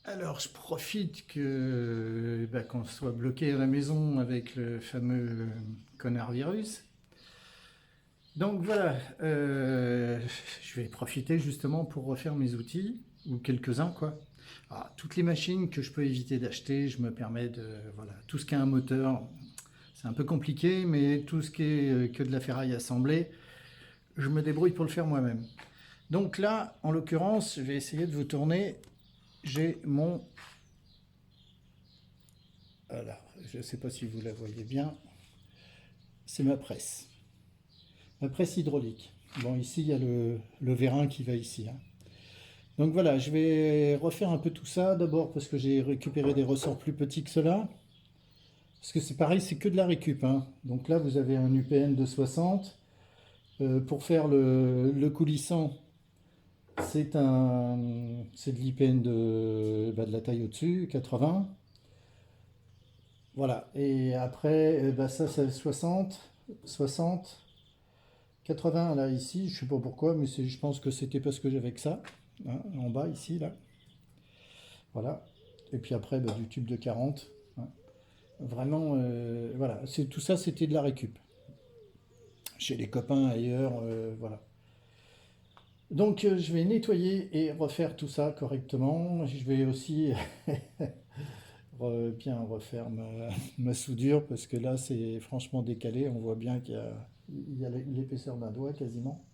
Alors, je profite qu'on soit bloqué à la maison avec le fameux connard virus. Donc voilà, je vais profiter justement pour refaire mes outils, ou quelques-uns quoi. Alors, toutes les machines que je peux éviter d'acheter, je me permets de... Voilà, tout ce qui a un moteur, c'est un peu compliqué, mais tout ce qui est que de la ferraille assemblée, je me débrouille pour le faire moi-même. Donc là, en l'occurrence, je vais essayer de vous tourner. J'ai mon... Voilà, je ne sais pas si vous la voyez bien. C'est ma presse. Ma presse hydraulique. Bon, ici, il y a le vérin qui va ici, hein. Donc voilà, je vais refaire un peu tout ça. D'abord parce que j'ai récupéré des ressorts plus petits que cela. Parce que c'est pareil, c'est que de la récup, hein. Donc là, vous avez un UPN de 60. Pour faire le coulissant, c'est de l'IPN de la taille au-dessus, 80. Voilà. Et après, ça, c'est 60, 60. 80 là ici, je sais pas pourquoi, mais je pense que c'était parce que j'avais que ça, hein, en bas ici là, voilà. Et puis après du tube de 40, hein. Vraiment, voilà, tout ça c'était de la récup. Chez les copains ailleurs, voilà. Donc je vais nettoyer et refaire tout ça correctement. Je vais aussi bien refaire ma soudure parce que là c'est franchement décalé. On voit bien qu'il y a l'épaisseur d'un doigt quasiment.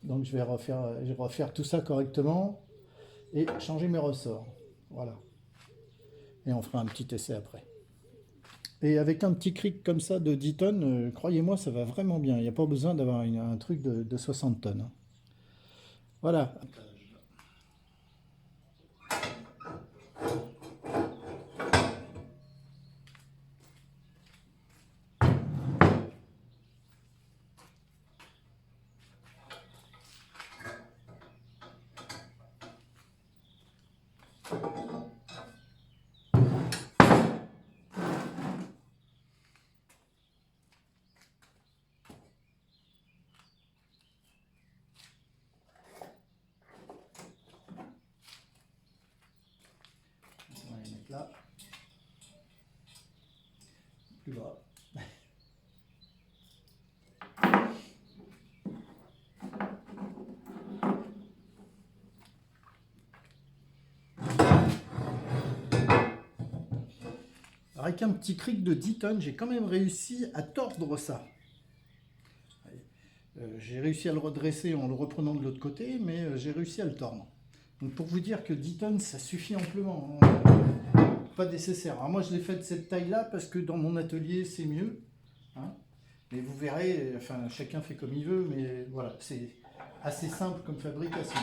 Donc je vais refaire tout ça correctement et changer mes ressorts. Voilà. Et on fera un petit essai après. Et avec un petit cric comme ça de 10 tonnes, croyez-moi, ça va vraiment bien. Il n'y a pas besoin d'avoir un truc de 60 tonnes, hein. Voilà. On va les mettre là. Plus bas. Alors avec un petit cric de 10 tonnes, j'ai quand même réussi à tordre ça. J'ai réussi à le redresser en le reprenant de l'autre côté, mais j'ai réussi à le tordre. Donc pour vous dire que 10 tonnes, ça suffit amplement, hein. Pas nécessaire. Alors moi je l'ai fait de cette taille-là parce que dans mon atelier c'est mieux, hein. Mais vous verrez, enfin chacun fait comme il veut, mais voilà, c'est assez simple comme fabrication.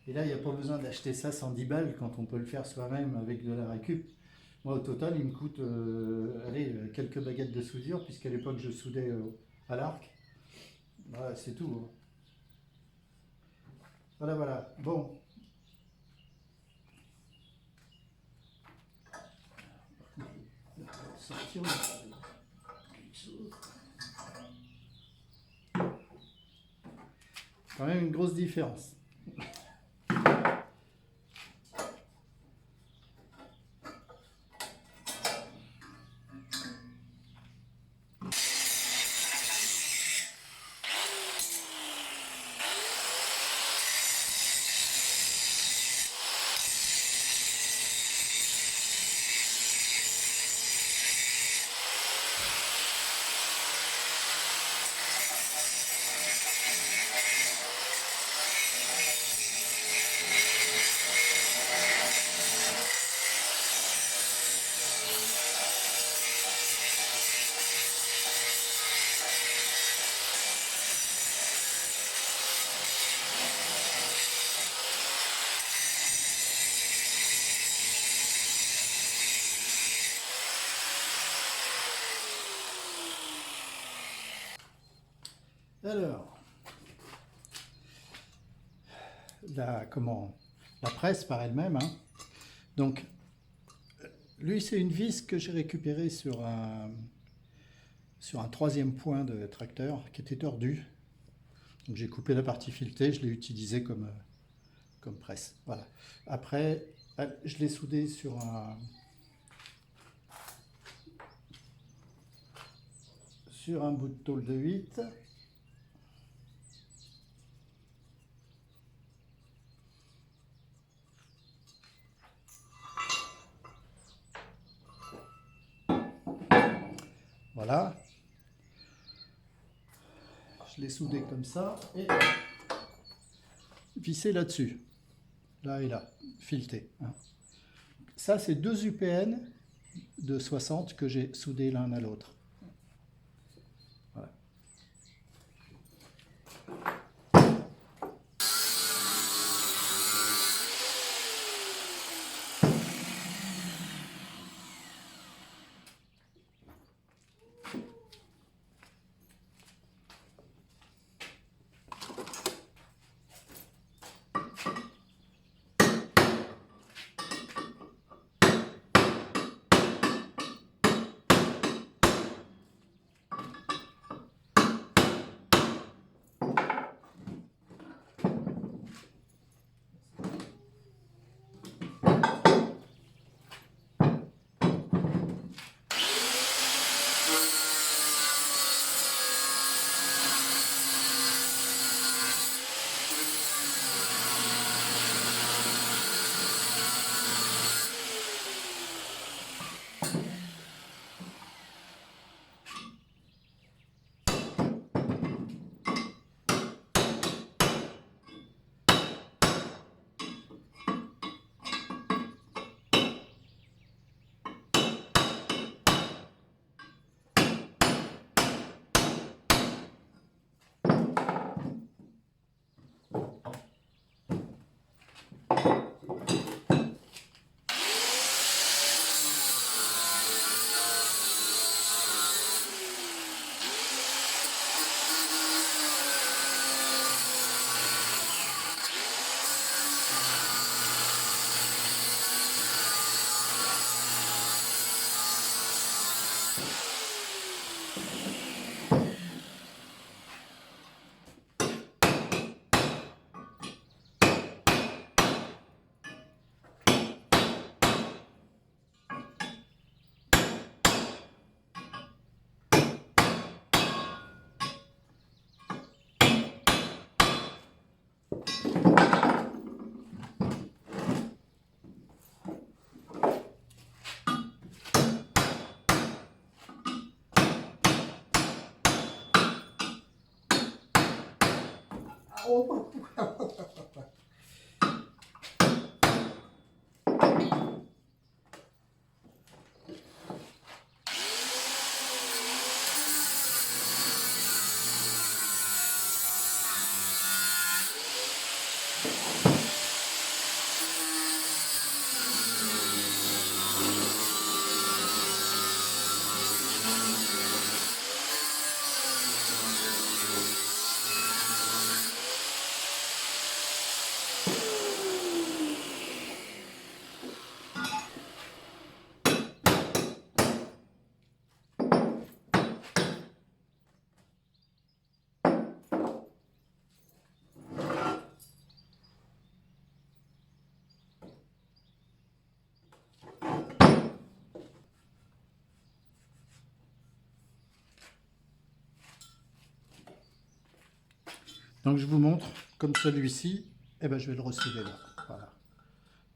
Et là, il n'y a pas besoin d'acheter ça 110 balles quand on peut le faire soi-même avec de la récup. Moi, au total, il me coûte allez, quelques baguettes de soudure, puisqu'à l'époque, je soudais à l'arc. Voilà, c'est tout, hein. Voilà, voilà. Bon. Sortir quand même une grosse différence. Alors, la presse par elle-même, hein. Donc, lui, c'est une vis que j'ai récupérée sur un troisième point de tracteur qui était tordu. Donc j'ai coupé la partie filetée, je l'ai utilisé comme presse. Voilà. Après, je l'ai soudé sur un bout de tôle de 8. Voilà. Je l'ai soudé comme ça et vissé là-dessus. Là et là, fileté. Hein. Ça, c'est 2 UPN de 60 que j'ai soudés l'un à l'autre. Voilà. Oh. Donc je vous montre, comme celui-ci, eh ben, je vais le ressouder là. Voilà.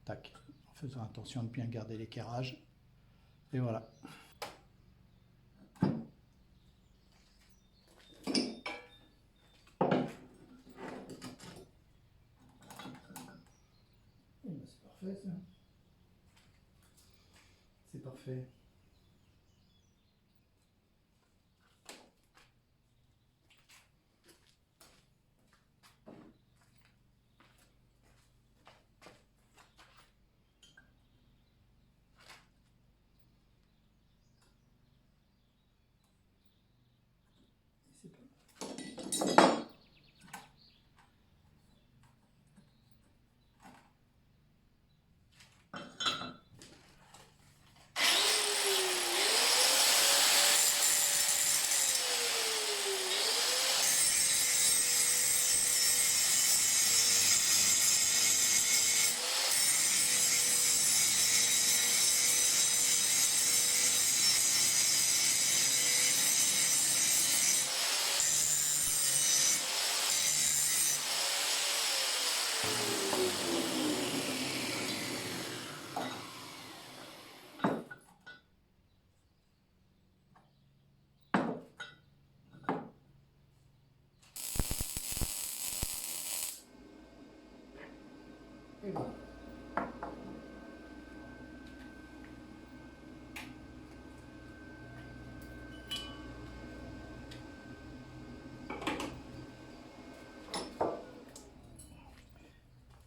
Tac. En faisant attention de bien garder l'équerrage. Et voilà. C'est parfait ça. C'est parfait.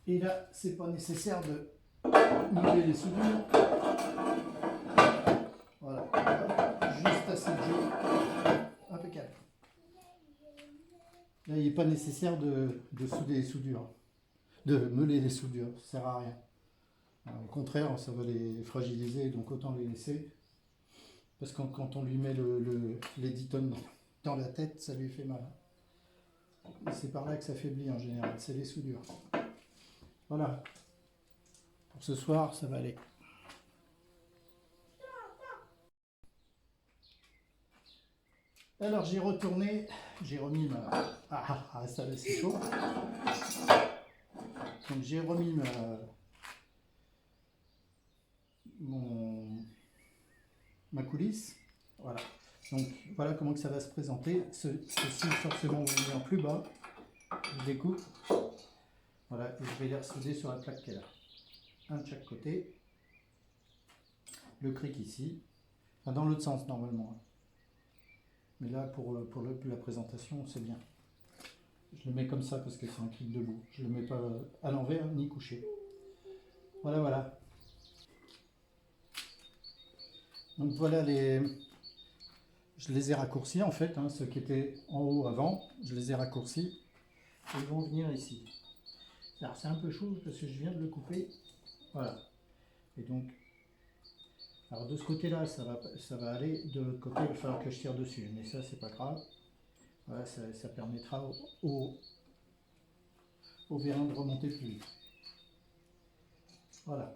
Et là, c'est pas nécessaire de mouler les soudures. Voilà, juste assez de jeu. Impeccable. Là, il n'est pas nécessaire de souder les soudures, de meuler les soudures, ça sert à rien. Au contraire, ça va les fragiliser, donc autant les laisser. Parce que quand on lui met les 10 tonnes dans la tête, ça lui fait mal. Et c'est par là que ça faiblit en général, c'est les soudures. Voilà. Pour ce soir, ça va aller. Alors j'ai retourné, j'ai remis ma... ça va, c'est chaud. Donc j'ai remis ma coulisse. Voilà. Donc voilà comment que ça va se présenter. Ceci forcément vous le met en plus bas. Je découpe. Voilà, et je vais les ressouder sur la plaque qu'elle a. Un de chaque côté. Le cric ici. Enfin, dans l'autre sens normalement. Mais là pour la présentation c'est bien. Je le mets comme ça parce que c'est un cric debout. Je ne le mets pas à l'envers ni couché. Voilà, voilà. Donc voilà je les ai raccourcis en fait, hein, ceux qui étaient en haut avant, je les ai raccourcis et ils vont venir ici. Alors c'est un peu chaud parce que je viens de le couper. Voilà. Et donc, alors de ce côté-là, ça va aller. De l'autre côté, il va falloir que je tire dessus. Mais ça, c'est pas grave. Voilà, ça permettra au vérin de remonter plus vite. Voilà.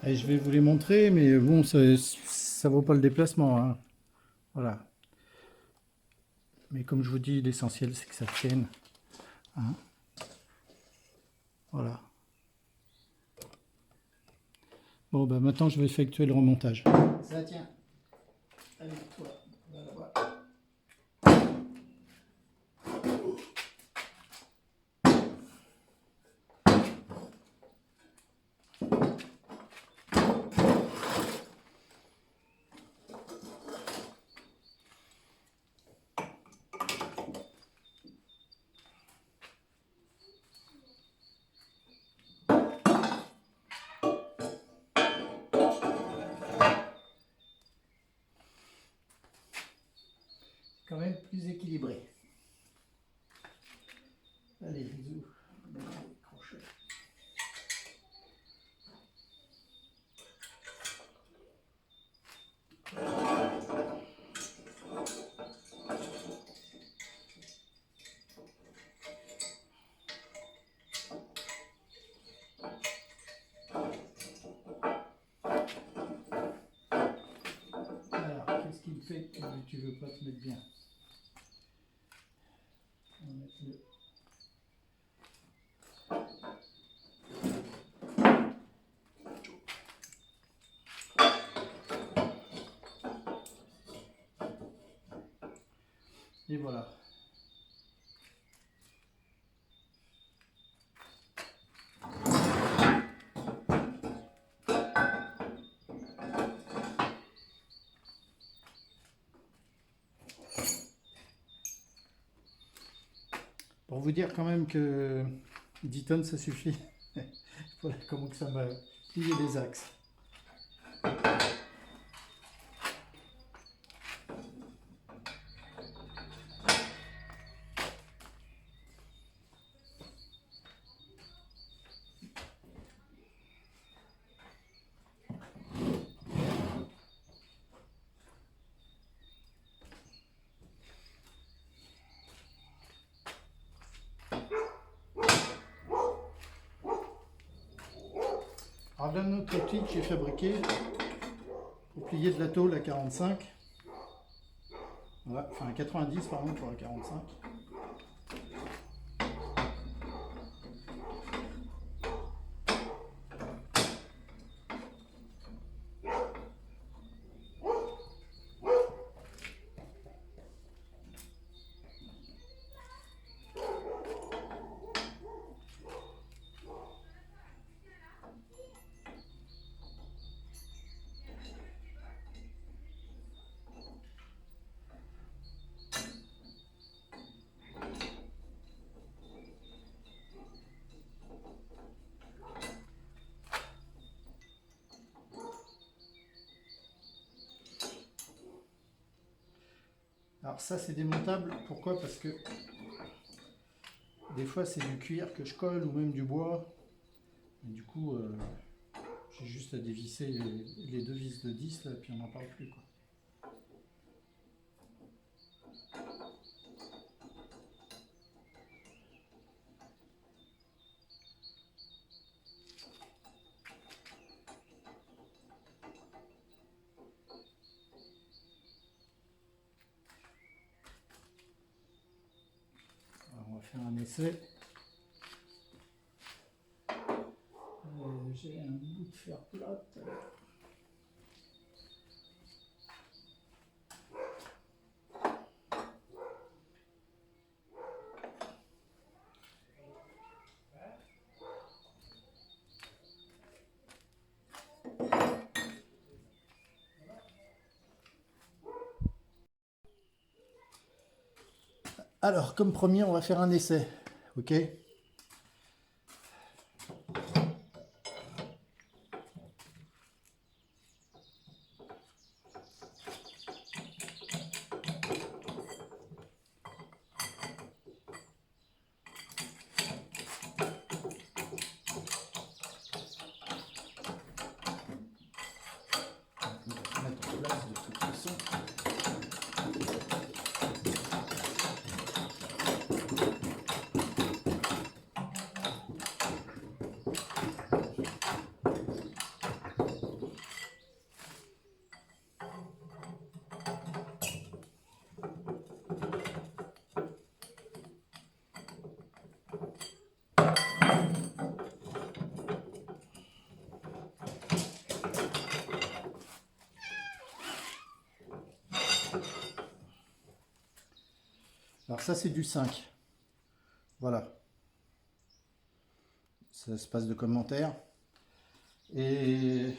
Et je vais vous les montrer, mais bon, ça vaut pas le déplacement, hein. Voilà. Mais comme je vous dis, l'essentiel, c'est que ça tienne, hein. Voilà. Bon, bah maintenant je vais effectuer le remontage. Ça tient. Allez, toi, va là-bas. Quand même plus équilibré. Allez, bisous. Crochet. Alors, qu'est-ce qu'il fait que tu veux pas te mettre bien? On va mettre le... Et voilà. Pour vous dire quand même que 10 tonnes ça suffit. Voilà comment que ça m'a plié les axes. Alors là, notre outil que j'ai fabriqué pour plier de la tôle à 45. Voilà, enfin 90 pardon pour la 45. Alors ça c'est démontable, pourquoi? Parce que des fois c'est du cuir que je colle ou même du bois. Et du coup j'ai juste à dévisser les deux vis de 10 là, et puis on n'en parle plus quoi. Alors, on va faire un essai. J'ai un bout de fer plate. Alors, comme premier, on va faire un essai, ok? On va mettre en place de toute façon. ça c'est du 5. Voilà. Ça se passe de commentaires. Et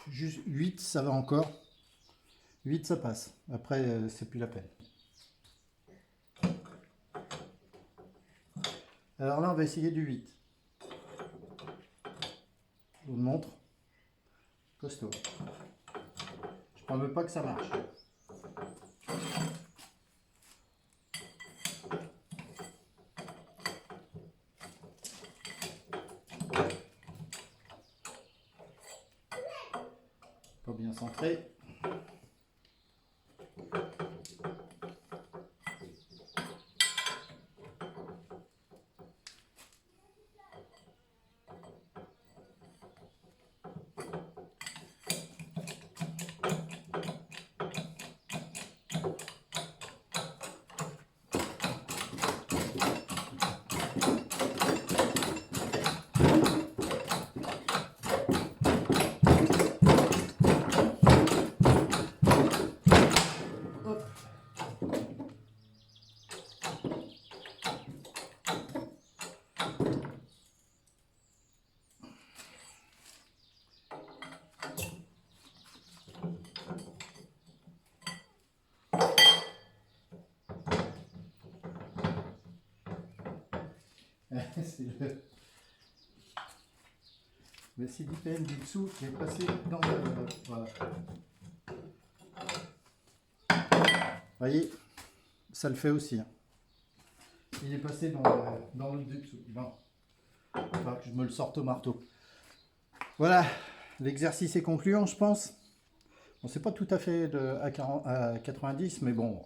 juste 8, ça va encore. 8, ça passe. Après, c'est plus la peine. Alors là, on va essayer du 8. Je vous le montre. Costaud. Je ne veux pas que ça marche. Pas bien centré. C'est le Messi-Dipène du dessous qui est passé dans le... Voilà. Vous voyez, ça le fait aussi. Hein. Il est passé dans le dessous. Bon. Enfin, je me le sorte au marteau. Voilà, l'exercice est concluant, je pense. Bon, c'est pas tout à fait à 90, mais bon,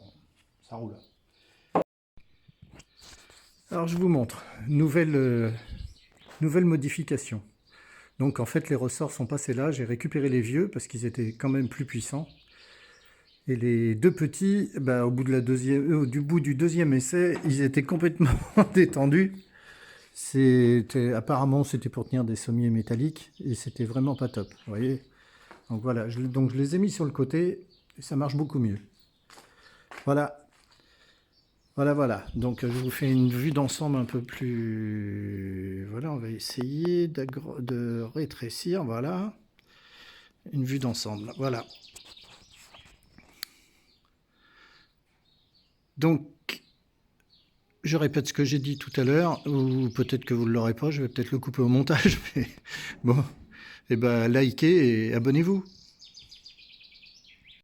ça roule. Alors je vous montre, nouvelle modification. Donc en fait les ressorts sont passés là, j'ai récupéré les vieux parce qu'ils étaient quand même plus puissants. Et les deux petits, bah, au bout du deuxième essai, ils étaient complètement détendus. Apparemment c'était pour tenir des sommiers métalliques et c'était vraiment pas top, vous voyez. Donc voilà, je les ai mis sur le côté et ça marche beaucoup mieux. Voilà. Voilà. Donc je vous fais une vue d'ensemble un peu plus... Voilà, on va essayer de rétrécir, voilà. Une vue d'ensemble, voilà. Donc, je répète ce que j'ai dit tout à l'heure, ou peut-être que vous ne l'aurez pas, je vais peut-être le couper au montage, mais bon, et ben likez et abonnez-vous.